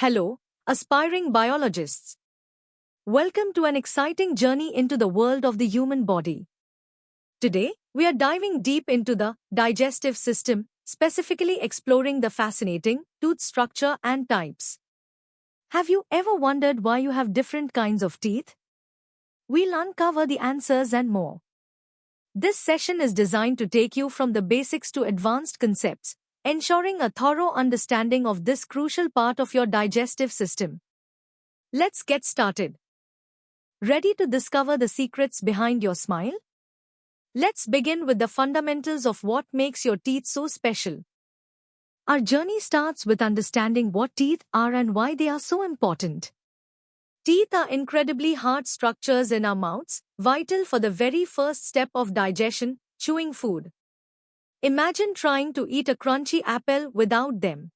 Hello, aspiring biologists. Welcome to an exciting journey into the world of the human body. Today, we are diving deep into the digestive system, specifically exploring the fascinating tooth structure and types. Have you ever wondered why you have different kinds of teeth? We'll uncover the answers and more. This session is designed to take you from the basics to advanced concepts, ensuring a thorough understanding of this crucial part of your digestive system. Let's get started. Ready to discover the secrets behind your smile? Let's begin with the fundamentals of what makes your teeth so special. Our journey starts with understanding what teeth are and why they are so important. Teeth are incredibly hard structures in our mouths, vital for the very first step of digestion, chewing food. Imagine trying to eat a crunchy apple without them.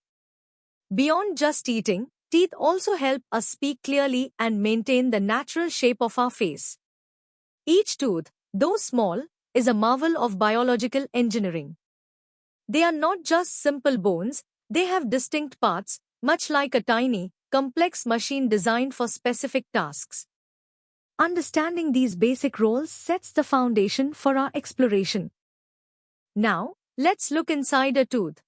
Beyond just eating, teeth also help us speak clearly and maintain the natural shape of our face. Each tooth, though small, is a marvel of biological engineering. They are not just simple bones, they have distinct parts, much like a tiny, complex machine designed for specific tasks. Understanding these basic roles sets the foundation for our exploration. Now, let's look inside a tooth.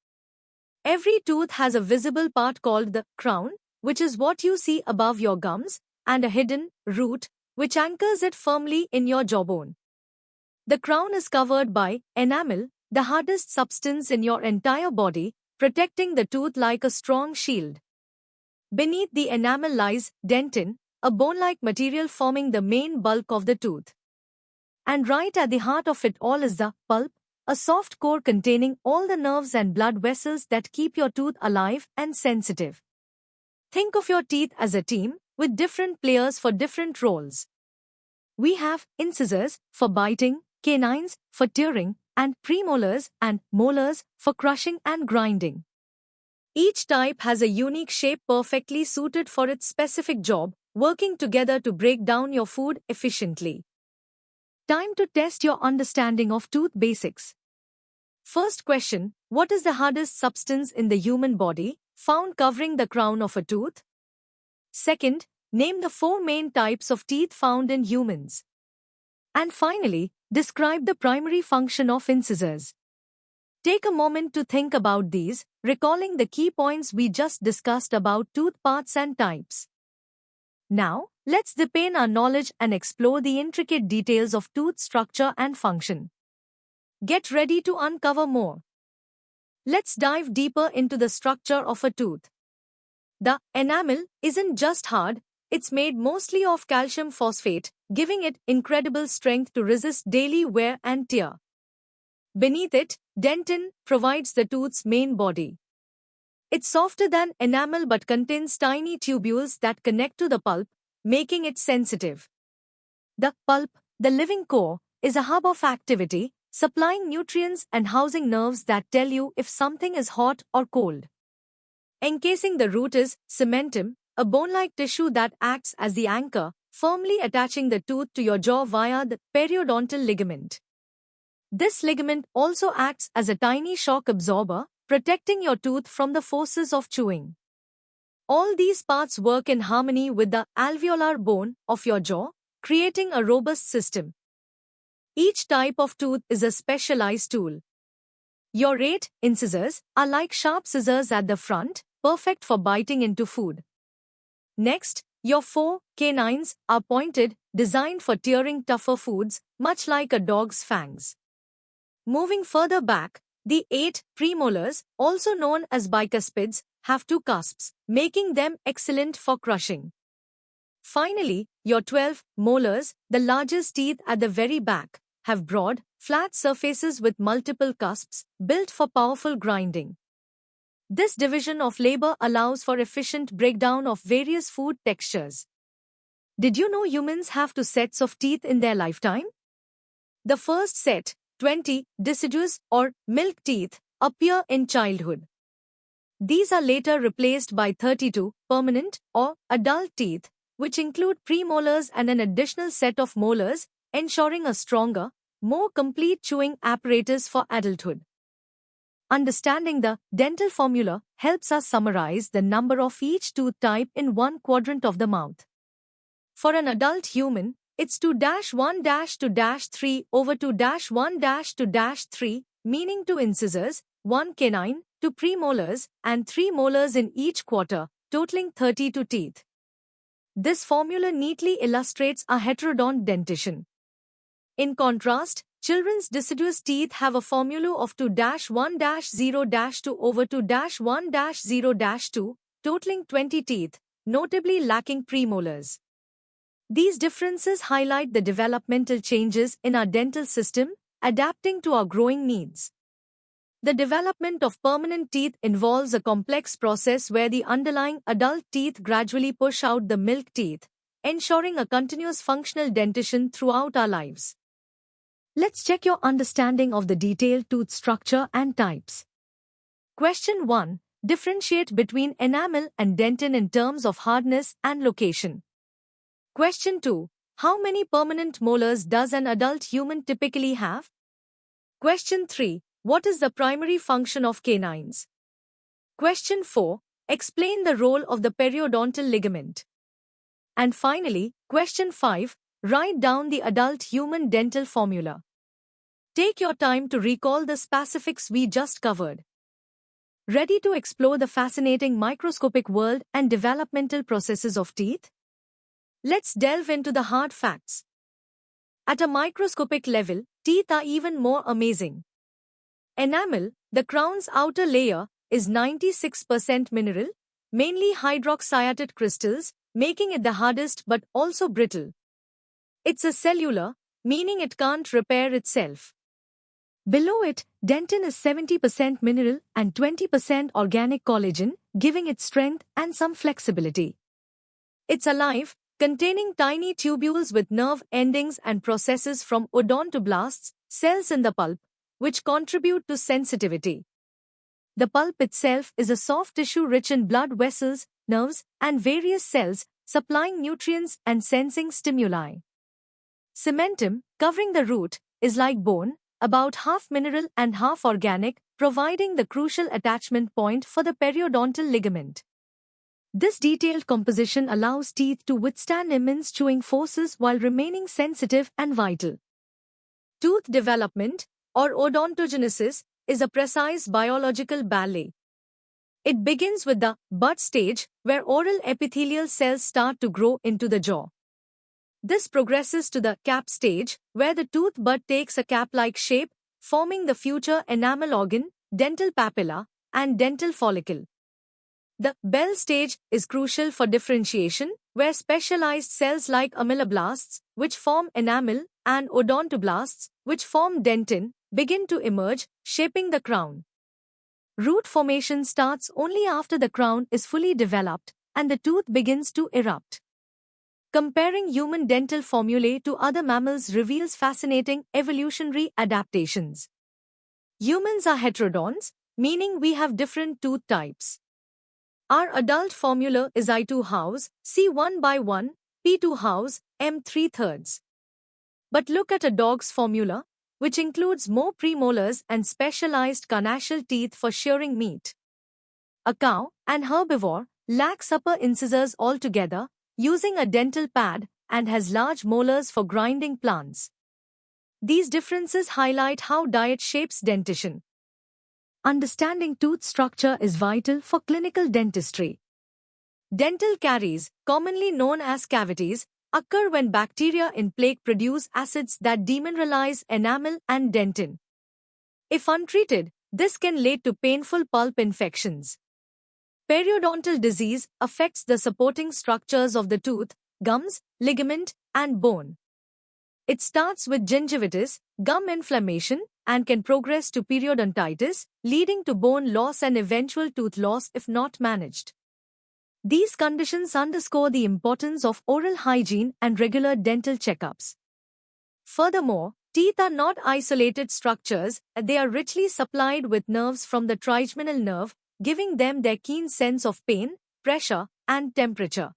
Every tooth has a visible part called the crown, which is what you see above your gums, and a hidden root, which anchors it firmly in your jawbone. The crown is covered by enamel, the hardest substance in your entire body, protecting the tooth like a strong shield. Beneath the enamel lies dentin, a bone-like material forming the main bulk of the tooth. And right at the heart of it all is the pulp, a soft core containing all the nerves and blood vessels that keep your tooth alive and sensitive. Think of your teeth as a team, with different players for different roles. We have incisors for biting, canines for tearing, and premolars and molars for crushing and grinding. Each type has a unique shape perfectly suited for its specific job, working together to break down your food efficiently. Time to test your understanding of tooth basics. First question, what is the hardest substance in the human body, found covering the crown of a tooth? Second, name the 4 main types of teeth found in humans. And finally, describe the primary function of incisors. Take a moment to think about these, recalling the key points we just discussed about tooth parts and types. Now, let's deepen our knowledge and explore the intricate details of tooth structure and function. Get ready to uncover more. Let's dive deeper into the structure of a tooth. The enamel isn't just hard, it's made mostly of calcium phosphate, giving it incredible strength to resist daily wear and tear. Beneath it, dentin provides the tooth's main body. It's softer than enamel but contains tiny tubules that connect to the pulp, making it sensitive. The pulp, the living core, is a hub of activity, supplying nutrients and housing nerves that tell you if something is hot or cold. Encasing the root is cementum, a bone-like tissue that acts as the anchor, firmly attaching the tooth to your jaw via the periodontal ligament. This ligament also acts as a tiny shock absorber, protecting your tooth from the forces of chewing. All these parts work in harmony with the alveolar bone of your jaw, creating a robust system. Each type of tooth is a specialized tool. Your 8 incisors are like sharp scissors at the front, perfect for biting into food. Next, your 4 canines are pointed, designed for tearing tougher foods, much like a dog's fangs. Moving further back, the 8 premolars, also known as bicuspids, have 2 cusps, making them excellent for crushing. Finally, your 12 molars, the largest teeth at the very back, have broad, flat surfaces with multiple cusps, built for powerful grinding. This division of labor allows for efficient breakdown of various food textures. Did you know humans have 2 sets of teeth in their lifetime? The first set, 20 deciduous or milk teeth, appear in childhood. These are later replaced by 32 permanent or adult teeth, which include premolars and an additional set of molars, ensuring a stronger, more complete chewing apparatus for adulthood. Understanding the dental formula helps us summarize the number of each tooth type in one quadrant of the mouth. For an adult human, it's 2-1-2-3 over 2-1-2-3, meaning 2 incisors, 1 canine, 2 premolars, and 3 molars in each quarter, totaling 32 teeth. This formula neatly illustrates a heterodont dentition. In contrast, children's deciduous teeth have a formula of 2-1-0-2 over 2-1-0-2, totaling 20 teeth, notably lacking premolars. These differences highlight the developmental changes in our dental system, adapting to our growing needs. The development of permanent teeth involves a complex process where the underlying adult teeth gradually push out the milk teeth, ensuring a continuous functional dentition throughout our lives. Let's check your understanding of the detailed tooth structure and types. Question 1. Differentiate between enamel and dentin in terms of hardness and location. Question 2. How many permanent molars does an adult human typically have? Question 3. What is the primary function of canines? Question 4. Explain the role of the periodontal ligament. And finally, question 5. Write down the adult human dental formula. Take your time to recall the specifics we just covered. Ready to explore the fascinating microscopic world and developmental processes of teeth? Let's delve into the hard facts. At a microscopic level, teeth are even more amazing. Enamel, the crown's outer layer, is 96% mineral, mainly hydroxyatid crystals, making it the hardest but also brittle. It's a cellular, meaning it can't repair itself. Below it, dentin is 70% mineral and 20% organic collagen, giving it strength and some flexibility. It's alive, containing tiny tubules with nerve endings and processes from odontoblasts, cells in the pulp, which contribute to sensitivity. The pulp itself is a soft tissue rich in blood vessels, nerves, and various cells, supplying nutrients and sensing stimuli. Cementum, covering the root, is like bone, about half mineral and half organic, providing the crucial attachment point for the periodontal ligament. This detailed composition allows teeth to withstand immense chewing forces while remaining sensitive and vital. Tooth development, or odontogenesis, is a precise biological ballet. It begins with the bud stage, where oral epithelial cells start to grow into the jaw. This progresses to the cap stage, where the tooth bud takes a cap-like shape, forming the future enamel organ, dental papilla, and dental follicle. The bell stage is crucial for differentiation, where specialized cells like ameloblasts, which form enamel, and odontoblasts, which form dentin, begin to emerge, shaping the crown. Root formation starts only after the crown is fully developed and the tooth begins to erupt. Comparing human dental formulae to other mammals reveals fascinating evolutionary adaptations. Humans are heterodonts, meaning we have different tooth types. Our adult formula is I2 house, C1/1, P2 house, M3/3. But look at a dog's formula, which includes more premolars and specialized carnassial teeth for shearing meat. A cow, an herbivore, lacks upper incisors altogether, using a dental pad, and has large molars for grinding plants. These differences highlight how diet shapes dentition. Understanding tooth structure is vital for clinical dentistry. Dental caries, commonly known as cavities, occur when bacteria in plaque produce acids that demineralize enamel and dentin. If untreated, this can lead to painful pulp infections. Periodontal disease affects the supporting structures of the tooth, gums, ligament, and bone. It starts with gingivitis, gum inflammation, and can progress to periodontitis, leading to bone loss and eventual tooth loss if not managed. These conditions underscore the importance of oral hygiene and regular dental checkups. Furthermore, teeth are not isolated structures, they are richly supplied with nerves from the trigeminal nerve, giving them their keen sense of pain, pressure, and temperature.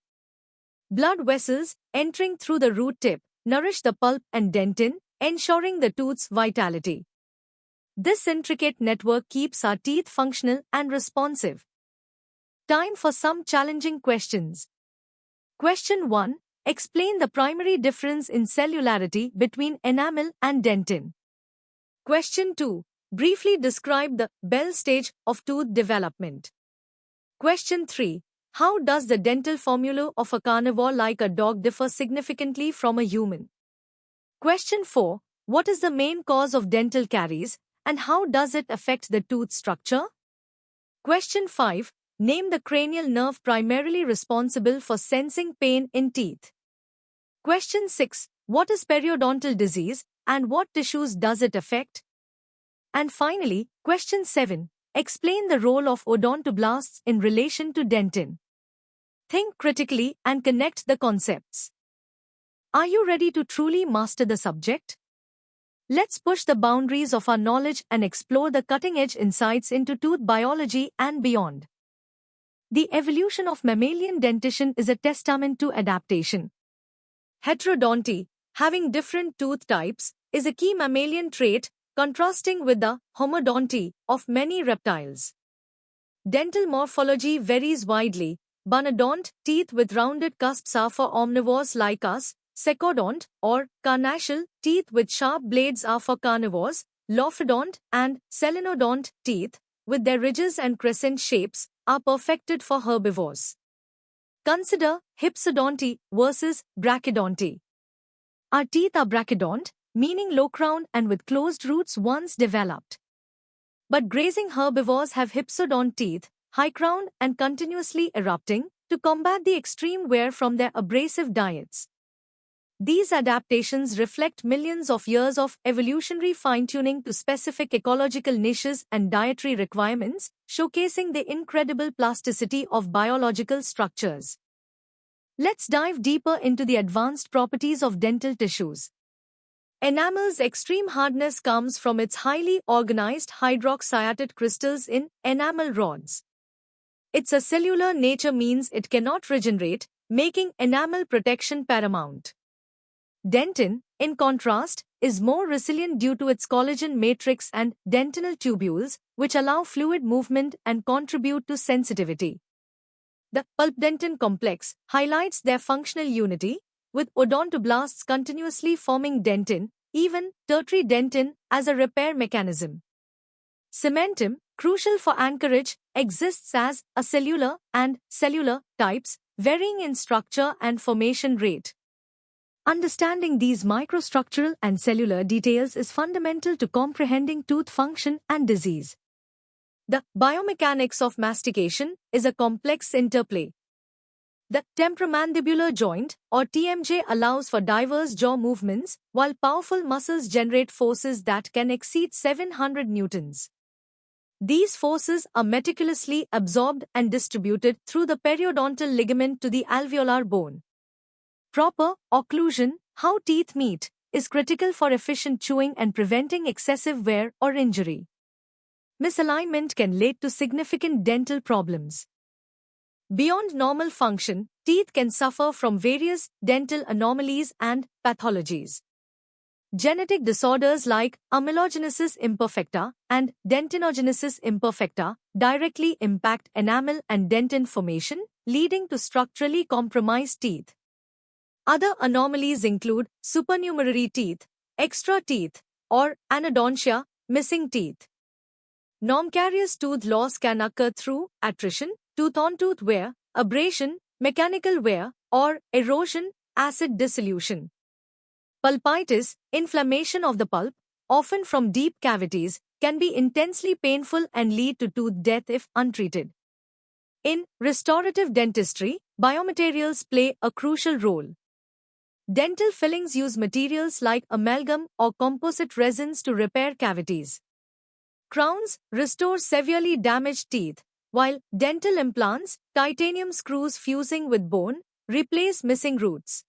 Blood vessels, entering through the root tip, nourish the pulp and dentin, ensuring the tooth's vitality. This intricate network keeps our teeth functional and responsive. Time for some challenging questions. Question 1. Explain the primary difference in cellularity between enamel and dentin. Question 2. Briefly describe the Bell stage of tooth development. Question 3. How does the dental formula of a carnivore like a dog differ significantly from a human? Question 4. What is the main cause of dental caries, and how does it affect the tooth structure? Question 5. Name the cranial nerve primarily responsible for sensing pain in teeth. Question 6. What is periodontal disease, and what tissues does it affect? And finally, question 7. Explain the role of odontoblasts in relation to dentin. Think critically and connect the concepts. Are you ready to truly master the subject? Let's push the boundaries of our knowledge and explore the cutting-edge insights into tooth biology and beyond. The evolution of mammalian dentition is a testament to adaptation. Heterodonty, having different tooth types, is a key mammalian trait, contrasting with the homodonty of many reptiles. Dental morphology varies widely. Bunodont, teeth with rounded cusps, are for omnivores like us. Secodont, or carnassial, teeth with sharp blades, are for carnivores. Lophodont and selenodont, teeth, with their ridges and crescent shapes, are perfected for herbivores. Consider hypsodonty versus brachydonty. Our teeth are brachydont, meaning low-crowned and with closed roots once developed. But grazing herbivores have hypsodont teeth, high-crowned and continuously erupting, to combat the extreme wear from their abrasive diets. These adaptations reflect millions of years of evolutionary fine-tuning to specific ecological niches and dietary requirements, showcasing the incredible plasticity of biological structures. Let's dive deeper into the advanced properties of dental tissues. Enamel's extreme hardness comes from its highly organized hydroxyapatite crystals in enamel rods. Its acellular nature means it cannot regenerate, making enamel protection paramount. Dentin, in contrast, is more resilient due to its collagen matrix and dentinal tubules, which allow fluid movement and contribute to sensitivity. The pulp-dentin complex highlights their functional unity, with odontoblasts continuously forming dentin, even tertiary dentin, as a repair mechanism. Cementum, crucial for anchorage, exists as acellular and cellular types, varying in structure and formation rate. Understanding these microstructural and cellular details is fundamental to comprehending tooth function and disease. The biomechanics of mastication is a complex interplay. The temporomandibular joint, or TMJ, allows for diverse jaw movements, while powerful muscles generate forces that can exceed 700 newtons. These forces are meticulously absorbed and distributed through the periodontal ligament to the alveolar bone. Proper occlusion, how teeth meet, is critical for efficient chewing and preventing excessive wear or injury. Misalignment can lead to significant dental problems. Beyond normal function, teeth can suffer from various dental anomalies and pathologies. Genetic disorders like amelogenesis imperfecta and dentinogenesis imperfecta directly impact enamel and dentin formation, leading to structurally compromised teeth. Other anomalies include supernumerary teeth, extra teeth, or anodontia, missing teeth. Non-carious tooth loss can occur through attrition, tooth-on-tooth wear, abrasion, mechanical wear, or erosion, acid dissolution. Pulpitis, inflammation of the pulp, often from deep cavities, can be intensely painful and lead to tooth death if untreated. In restorative dentistry, biomaterials play a crucial role. Dental fillings use materials like amalgam or composite resins to repair cavities. Crowns restore severely damaged teeth, while dental implants, titanium screws fusing with bone, replace missing roots.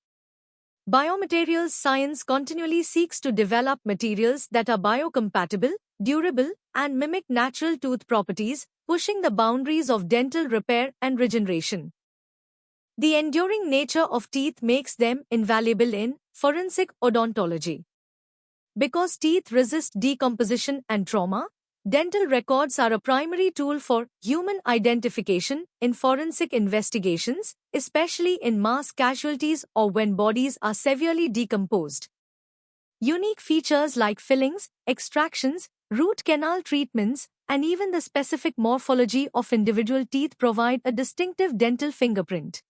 Biomaterials science continually seeks to develop materials that are biocompatible, durable, and mimic natural tooth properties, pushing the boundaries of dental repair and regeneration. The enduring nature of teeth makes them invaluable in forensic odontology. Because teeth resist decomposition and trauma, dental records are a primary tool for human identification in forensic investigations, especially in mass casualties or when bodies are severely decomposed. Unique features like fillings, extractions, root canal treatments, and even the specific morphology of individual teeth provide a distinctive dental fingerprint.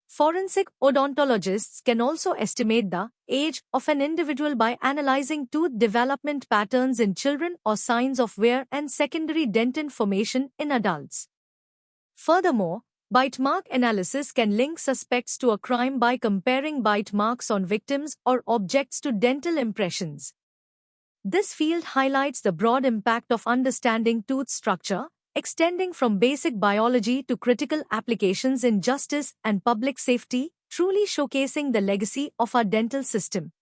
Forensic odontologists can also estimate the age of an individual by analyzing tooth development patterns in children or signs of wear and secondary dentin formation in adults. Furthermore, bite mark analysis can link suspects to a crime by comparing bite marks on victims or objects to dental impressions. This field highlights the broad impact of understanding tooth structure, extending from basic biology to critical applications in justice and public safety, truly showcasing the legacy of our dental system.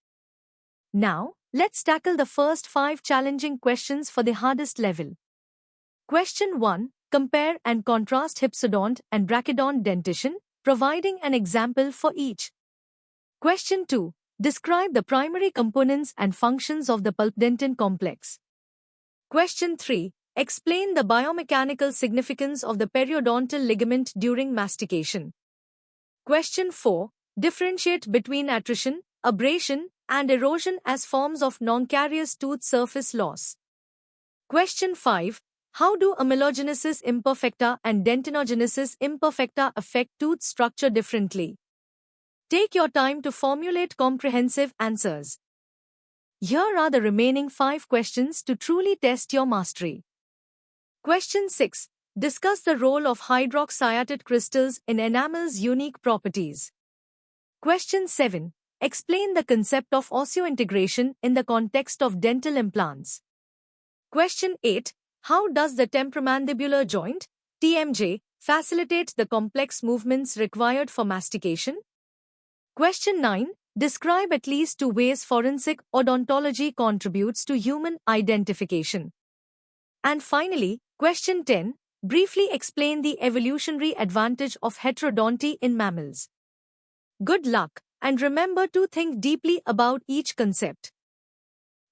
Now, let's tackle the first 5 challenging questions for the hardest level. Question 1. Compare and contrast hypsodont and brachydont dentition, providing an example for each. Question 2. Describe the primary components and functions of the pulp-dentin complex. Question 3. Explain the biomechanical significance of the periodontal ligament during mastication. Question 4. Differentiate between attrition, abrasion, and erosion as forms of non-carious tooth surface loss. Question 5. How do amelogenesis imperfecta and dentinogenesis imperfecta affect tooth structure differently? Take your time to formulate comprehensive answers. Here are the remaining 5 questions to truly test your mastery. Question 6. Discuss the role of hydroxyapatite crystals in enamel's unique properties. Question 7. Explain the concept of osseointegration in the context of dental implants. Question 8. How does the temporomandibular joint, TMJ, facilitate the complex movements required for mastication? Question 9. Describe at least 2 ways forensic odontology contributes to human identification. And finally, Question 10. Briefly explain the evolutionary advantage of heterodonty in mammals. Good luck, and remember to think deeply about each concept.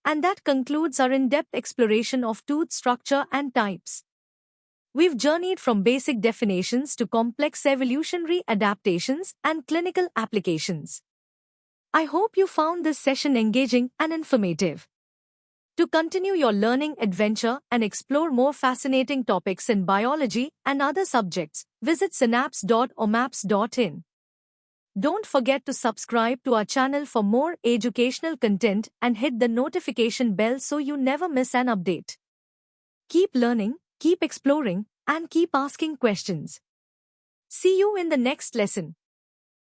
And that concludes our in-depth exploration of tooth structure and types. We've journeyed from basic definitions to complex evolutionary adaptations and clinical applications. I hope you found this session engaging and informative. To continue your learning adventure and explore more fascinating topics in biology and other subjects, visit synapse.omaps.in. Don't forget to subscribe to our channel for more educational content and hit the notification bell so you never miss an update. Keep learning, keep exploring, and keep asking questions. See you in the next lesson.